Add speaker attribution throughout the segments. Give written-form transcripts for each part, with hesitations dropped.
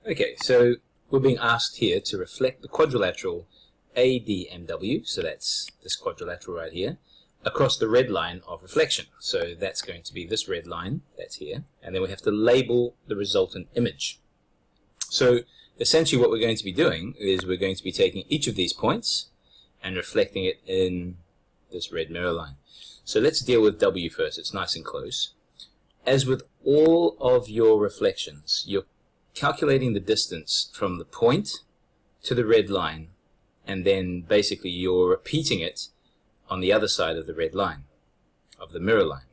Speaker 1: Okay, so we're being asked here to reflect the quadrilateral ADMW, so that's this quadrilateral right here, across the red line of reflection. So that's going to be this red line, that's here, and then we have to label the resultant image. So essentially what we're going to be doing is we're going to be taking each of these points and reflecting it in this red mirror line. So let's deal with W first. It's nice and close. As with all of your reflections, you're calculating the distance from the point to the red line, and then basically you're repeating it on the other side of the red line, of the mirror line.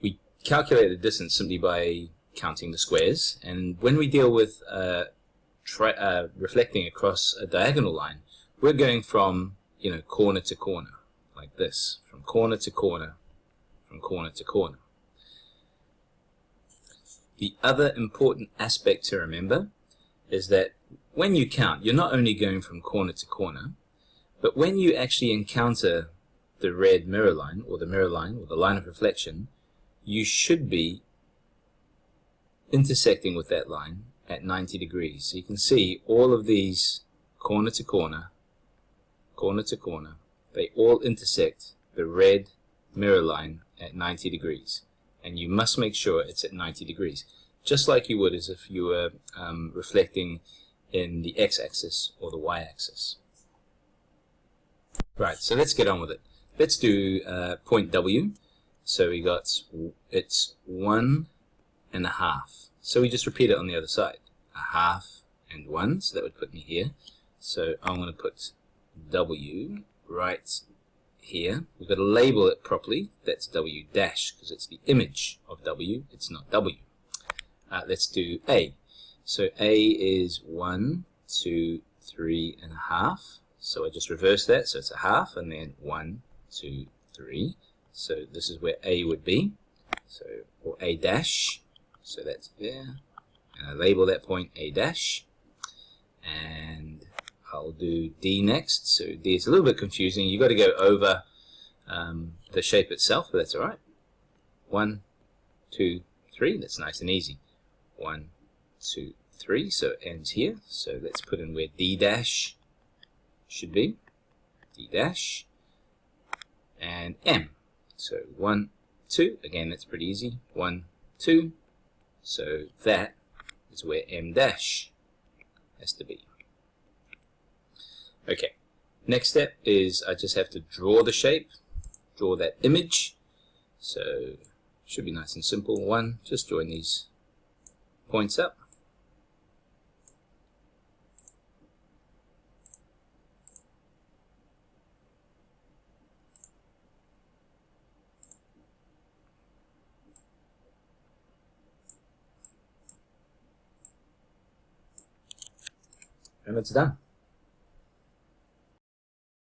Speaker 1: We calculate the distance simply by counting the squares, and when we deal with reflecting across a diagonal line, we're going from corner to corner, like this, from corner to corner, from corner to corner. The other important aspect to remember is that when you count, you're not only going from corner to corner, but when you actually encounter the red mirror line, or the mirror line, or the line of reflection, you should be intersecting with that line at 90 degrees. So you can see all of these corner to corner, they all intersect the red mirror line at 90 degrees. And you must make sure it's at 90 degrees, just like you would as if you were reflecting in the x-axis or the y-axis. Right, so let's get on with it. Let's do point W. So we got, it's 1.5. So we just repeat it on the other side. 1/2 and 1, so that would put me here. So I'm going to put W right here. We've got to label it properly. That's W dash, because it's the image of W. It's not W. Let's do A. So A is 1, 2, 3.5. So I just reverse that. So it's 1/2, and then 1, 2, 3. So this is where A would be. So, or A dash. So that's there. And I label that point A dash. And I'll do D next. So D is a little bit confusing. You've got to go over the shape itself, but that's alright. 1, 2, 3. That's nice and easy. 1, 2, 3. So it ends here. So let's put in where D dash should be. D dash. And M. So 1, 2. Again, that's pretty easy. 1, 2. So that is where M dash has to be. Okay, next step is I just have to draw the shape, draw that image. So should be nice and simple. One, just join these points up. And it's done.